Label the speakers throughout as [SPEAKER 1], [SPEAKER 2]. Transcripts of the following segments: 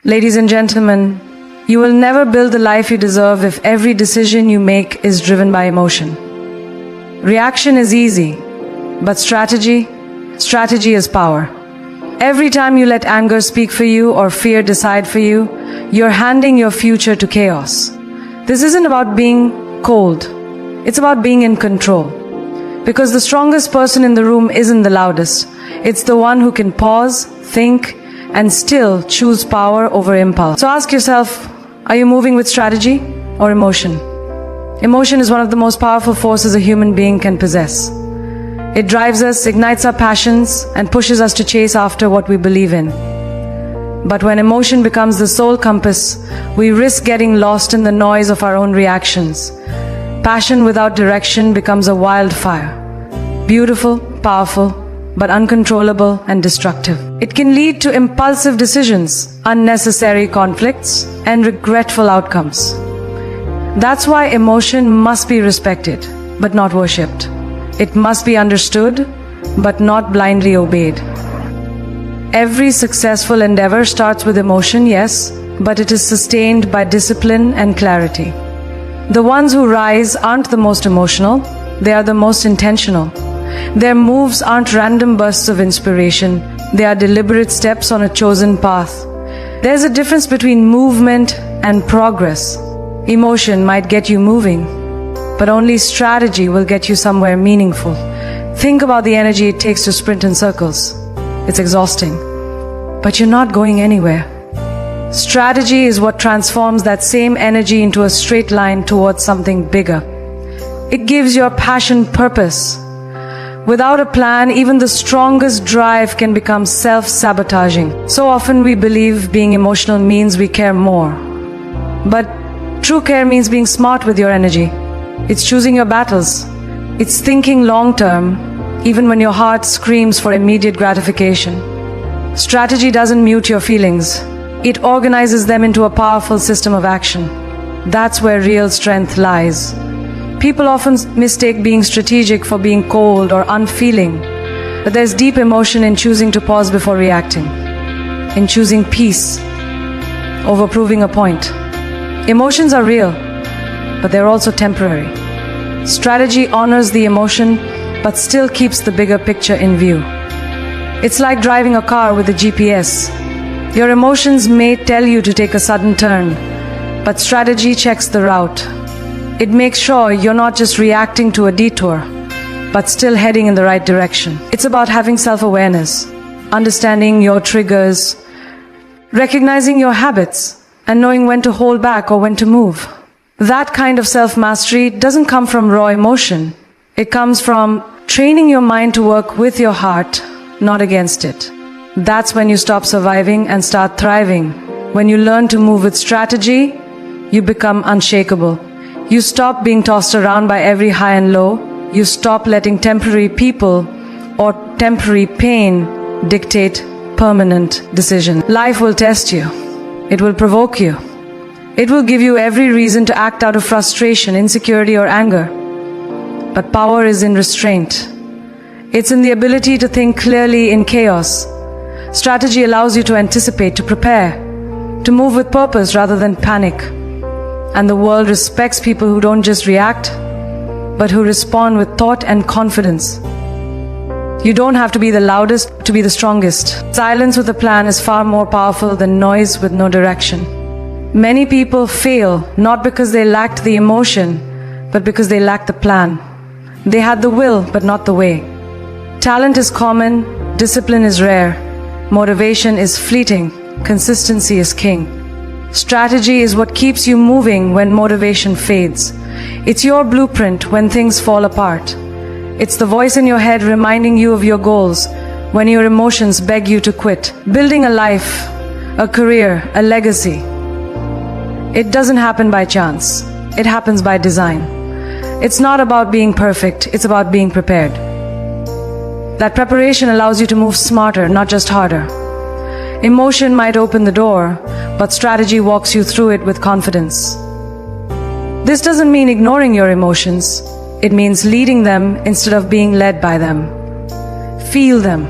[SPEAKER 1] Ladies and gentlemen, you will never build the life you deserve if every decision you make is driven by emotion. Reaction is easy, but strategy is power. Every time you let anger speak for you or fear decide for you, you're handing your future to chaos. This isn't about being cold. It's about being in control. Because the strongest person in the room isn't the loudest. It's the one who can pause, think, and still choose power over impulse. So ask yourself, are you moving with strategy or emotion? Emotion is one of the most powerful forces a human being can possess. It drives us, ignites our passions, and pushes us to chase after what we believe in. But when emotion becomes the sole compass, we risk getting lost in the noise of our own reactions. Passion without direction becomes a wildfire. Beautiful, powerful, but uncontrollable and destructive. It can lead to impulsive decisions, unnecessary conflicts, and regretful outcomes. That's why emotion must be respected, but not worshipped. It must be understood, but not blindly obeyed. Every successful endeavor starts with emotion, yes, but it is sustained by discipline and clarity. The ones who rise aren't the most emotional, they are the most intentional. Their moves aren't random bursts of inspiration, they are deliberate steps on a chosen path. There's a difference between movement and progress. Emotion might get you moving, but only strategy will get you somewhere meaningful. Think about the energy it takes to sprint in circles. It's exhausting, but you're not going anywhere. Strategy is what transforms that same energy into a straight line towards something bigger. It gives your passion purpose. Without a plan, even the strongest drive can become self-sabotaging. So often we believe being emotional means we care more. But true care means being smart with your energy. It's choosing your battles. It's thinking long-term, even when your heart screams for immediate gratification. Strategy doesn't mute your feelings. It organizes them into a powerful system of action. That's where real strength lies. People often mistake being strategic for being cold or unfeeling. But there's deep emotion in choosing to pause before reacting, in choosing peace over proving a point. Emotions are real, but they're also temporary. Strategy honors the emotion, but still keeps the bigger picture in view. It's like driving a car with a GPS. Your emotions may tell you to take a sudden turn, but strategy checks the route. It makes sure you're not just reacting to a detour, but still heading in the right direction. It's about having self-awareness, understanding your triggers, recognizing your habits, and knowing when to hold back or when to move. That kind of self-mastery doesn't come from raw emotion. It comes from training your mind to work with your heart, not against it. That's when you stop surviving and start thriving. When you learn to move with strategy, you become unshakable. You stop being tossed around by every high and low. You stop letting temporary people or temporary pain dictate permanent decisions. Life will test you. It will provoke you. It will give you every reason to act out of frustration, insecurity, or anger. But power is in restraint. It's in the ability to think clearly in chaos. Strategy allows you to anticipate, to prepare, to move with purpose rather than panic. And the world respects people who don't just react, but who respond with thought and confidence. You don't have to be the loudest to be the strongest. Silence with a plan is far more powerful than noise with no direction. Many people fail not because they lacked the emotion, but because they lacked the plan. They had the will, but not the way. Talent is common, discipline is rare, motivation is fleeting, consistency is king. Strategy is what keeps you moving when motivation fades. It's your blueprint when things fall apart. It's the voice in your head reminding you of your goals when your emotions beg you to quit. Building a life, a career, a legacy. It doesn't happen by chance. It happens by design. It's not about being perfect, it's about being prepared. That preparation allows you to move smarter, not just harder. Emotion might open the door, but strategy walks you through it with confidence. This doesn't mean ignoring your emotions. It means leading them instead of being led by them. Feel them.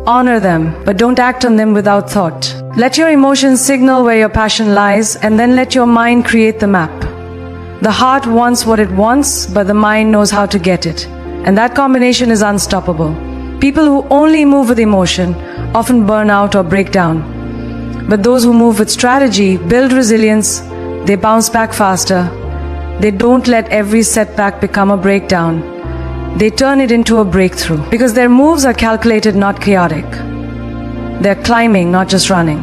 [SPEAKER 1] Honor them, but don't act on them without thought. Let your emotions signal where your passion lies, and then let your mind create the map. The heart wants what it wants, but the mind knows how to get it. And that combination is unstoppable. People who only move with emotion often burn out or break down. But those who move with strategy build resilience, they bounce back faster. They don't let every setback become a breakdown. They turn it into a breakthrough. Because their moves are calculated, not chaotic. They're climbing, not just running.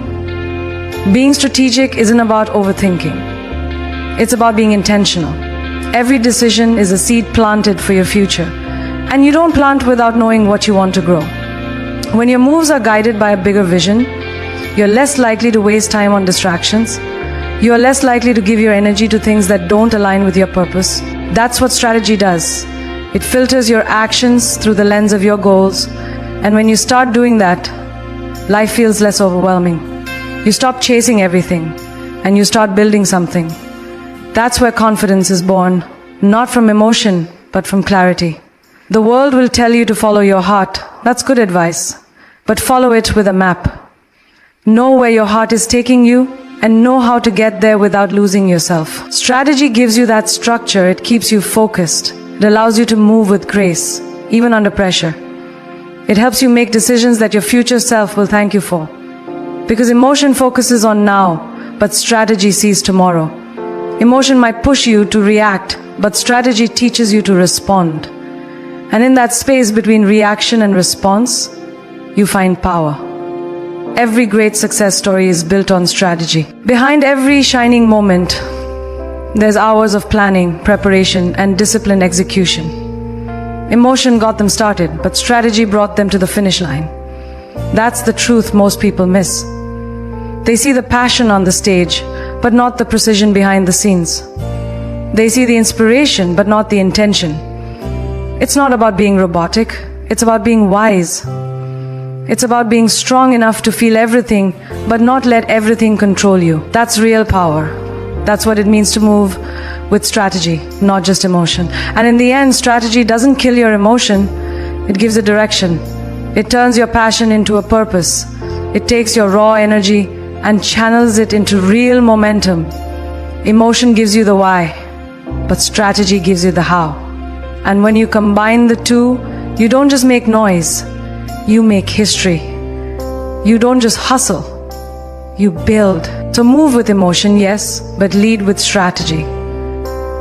[SPEAKER 1] Being strategic isn't about overthinking. It's about being intentional. Every decision is a seed planted for your future. And you don't plant without knowing what you want to grow. When your moves are guided by a bigger vision, you're less likely to waste time on distractions. You're less likely to give your energy to things that don't align with your purpose. That's what strategy does. It filters your actions through the lens of your goals. And when you start doing that, life feels less overwhelming. You stop chasing everything and you start building something. That's where confidence is born, not from emotion, but from clarity. The world will tell you to follow your heart. That's good advice. But follow it with a map. Know where your heart is taking you and know how to get there without losing yourself. Strategy gives you that structure. It keeps you focused. It allows you to move with grace, even under pressure. It helps you make decisions that your future self will thank you for. Because emotion focuses on now, but strategy sees tomorrow. Emotion might push you to react, but strategy teaches you to respond. And in that space between reaction and response, you find power. Every great success story is built on strategy. Behind every shining moment, there's hours of planning, preparation, and disciplined execution. Emotion got them started, but strategy brought them to the finish line. That's the truth most people miss. They see the passion on the stage, but not the precision behind the scenes. They see the inspiration, but not the intention. It's not about being robotic, it's about being wise. It's about being strong enough to feel everything, but not let everything control you. That's real power. That's what it means to move with strategy, not just emotion. And in the end, strategy doesn't kill your emotion, it gives it direction. It turns your passion into a purpose. It takes your raw energy and channels it into real momentum. Emotion gives you the why, but strategy gives you the how. And when you combine the two, you don't just make noise, you make history. You don't just hustle, you build. So move with emotion, yes, but lead with strategy.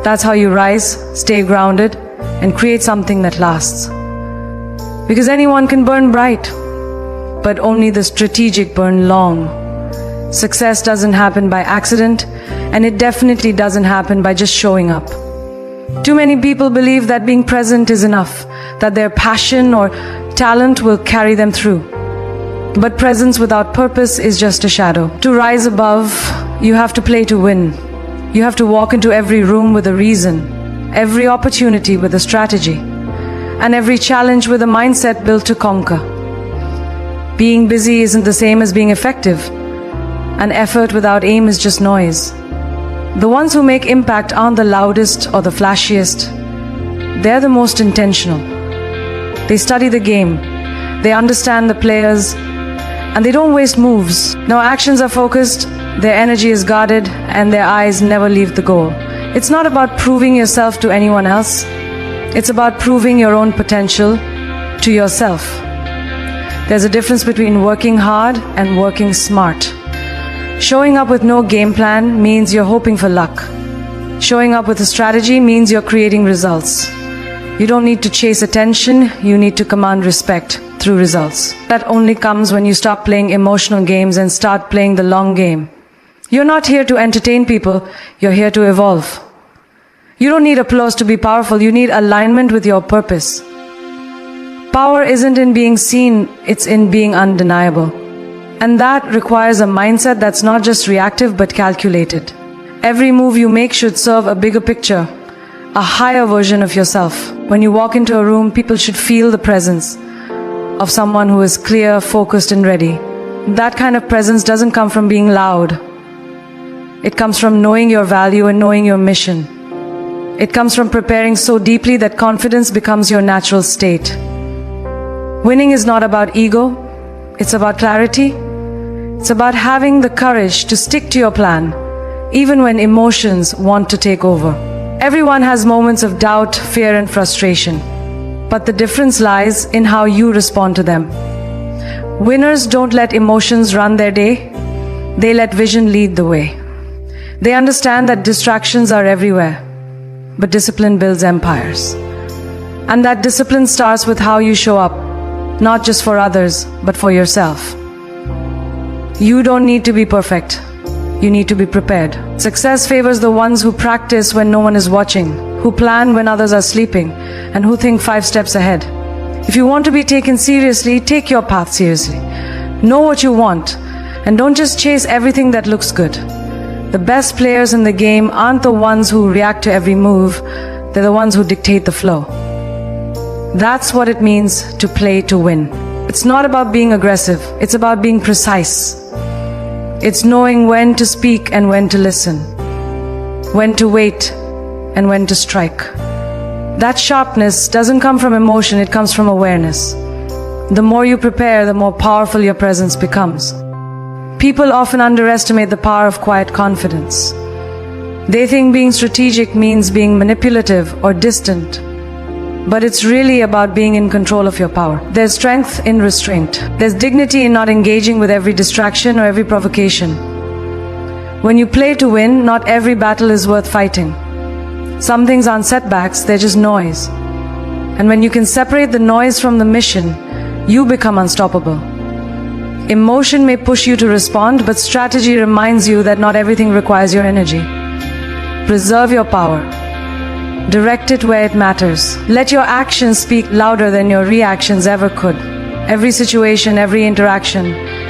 [SPEAKER 1] That's how you rise, stay grounded, and create something that lasts. Because anyone can burn bright, but only the strategic burn long. Success doesn't happen by accident, and it definitely doesn't happen by just showing up. Too many people believe that being present is enough, that their passion or talent will carry them through. But presence without purpose is just a shadow. To rise above, you have to play to win. You have to walk into every room with a reason, every opportunity with a strategy, and every challenge with a mindset built to conquer. Being busy isn't the same as being effective, and effort without aim is just noise. The ones who make impact aren't the loudest or the flashiest. They're the most intentional. They study the game, they understand the players, and they don't waste moves. No, actions are focused, their energy is guarded, and their eyes never leave the goal. It's not about proving yourself to anyone else. It's about proving your own potential to yourself. There's a difference between working hard and working smart. Showing up with no game plan means you're hoping for luck. Showing up with a strategy means you're creating results. You don't need to chase attention, you need to command respect through results. That only comes when you stop playing emotional games and start playing the long game. You're not here to entertain people, you're here to evolve. You don't need applause to be powerful, you need alignment with your purpose. Power isn't in being seen, it's in being undeniable. And that requires a mindset that's not just reactive but calculated. Every move you make should serve a bigger picture, a higher version of yourself. When you walk into a room, people should feel the presence of someone who is clear, focused, and ready. That kind of presence doesn't come from being loud. It comes from knowing your value and knowing your mission. It comes from preparing so deeply that confidence becomes your natural state. Winning is not about ego, it's about clarity. It's about having the courage to stick to your plan, even when emotions want to take over. Everyone has moments of doubt, fear, and frustration, but the difference lies in how you respond to them. Winners don't let emotions run their day, they let vision lead the way. They understand that distractions are everywhere, but discipline builds empires. And that discipline starts with how you show up, not just for others, but for yourself. You don't need to be perfect. You need to be prepared. Success favors the ones who practice when no one is watching, who plan when others are sleeping, and who think 5 steps ahead. If you want to be taken seriously, take your path seriously. Know what you want, and don't just chase everything that looks good. The best players in the game aren't the ones who react to every move, they're the ones who dictate the flow. That's what it means to play to win. It's not about being aggressive, it's about being precise. It's knowing when to speak and when to listen, when to wait and when to strike. That sharpness doesn't come from emotion, it comes from awareness. The more you prepare, the more powerful your presence becomes. People often underestimate the power of quiet confidence. They think being strategic means being manipulative or distant. But it's really about being in control of your power. There's strength in restraint. There's dignity in not engaging with every distraction or every provocation. When you play to win, not every battle is worth fighting. Some things aren't setbacks, they're just noise. And when you can separate the noise from the mission, you become unstoppable. Emotion may push you to respond, but strategy reminds you that not everything requires your energy. Preserve your power. Direct it where it matters. Let your actions speak louder than your reactions ever could. Every situation, every interaction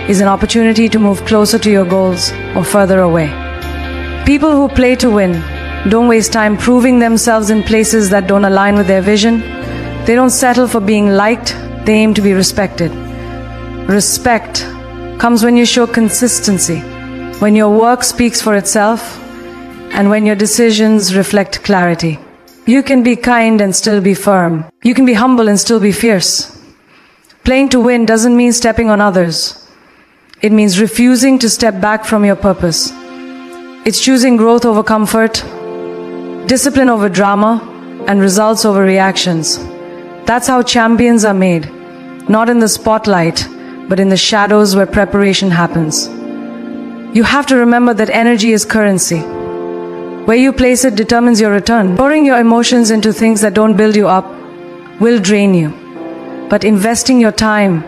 [SPEAKER 1] is an opportunity to move closer to your goals or further away. People who play to win don't waste time proving themselves in places that don't align with their vision. They don't settle for being liked, they aim to be respected. Respect comes when you show consistency, when your work speaks for itself, and when your decisions reflect clarity. You can be kind and still be firm. You can be humble and still be fierce. Playing to win doesn't mean stepping on others. It means refusing to step back from your purpose. It's choosing growth over comfort, discipline over drama, and results over reactions. That's how champions are made, not in the spotlight, but in the shadows where preparation happens. You have to remember that energy is currency. Where you place it determines your return. Pouring your emotions into things that don't build you up will drain you. But investing your time,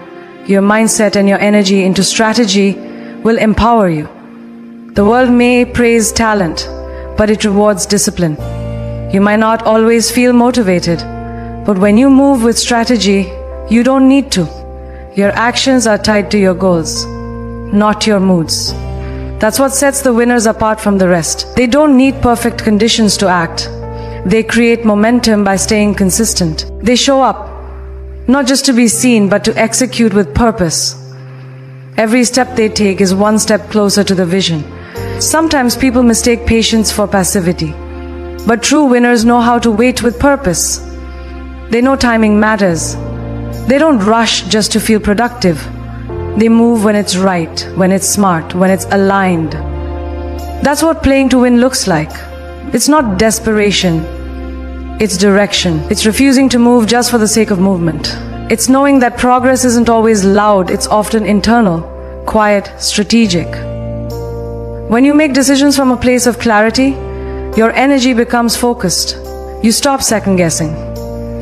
[SPEAKER 1] your mindset, and your energy into strategy will empower you. The world may praise talent, but it rewards discipline. You might not always feel motivated, but when you move with strategy, you don't need to. Your actions are tied to your goals, not your moods. That's what sets the winners apart from the rest. They don't need perfect conditions to act. They create momentum by staying consistent. They show up, not just to be seen, but to execute with purpose. Every step they take is one step closer to the vision. Sometimes people mistake patience for passivity, but true winners know how to wait with purpose. They know timing matters. They don't rush just to feel productive. They move when it's right, when it's smart, when it's aligned. That's what playing to win looks like. It's not desperation, it's direction. It's refusing to move just for the sake of movement. It's knowing that progress isn't always loud, it's often internal, quiet, strategic. When you make decisions from a place of clarity, your energy becomes focused. You stop second guessing.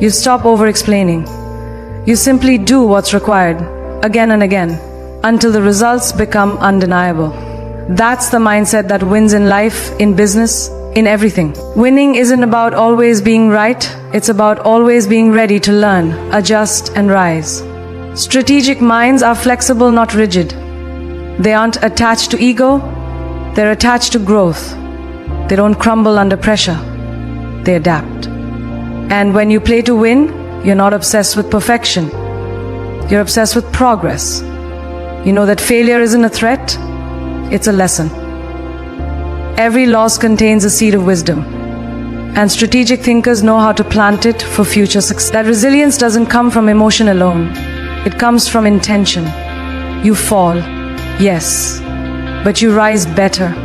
[SPEAKER 1] You stop over-explaining. You simply do what's required, again and again, until the results become undeniable. That's the mindset that wins in life, in business, in everything. Winning isn't about always being right, it's about always being ready to learn, adjust, and rise. Strategic minds are flexible, not rigid. They aren't attached to ego, they're attached to growth. They don't crumble under pressure, they adapt. And when you play to win, you're not obsessed with perfection. You're obsessed with progress. You know that failure isn't a threat, it's a lesson. Every loss contains a seed of wisdom, and strategic thinkers know how to plant it for future success. That resilience doesn't come from emotion alone, it comes from intention. You fall, Yes, but you rise better.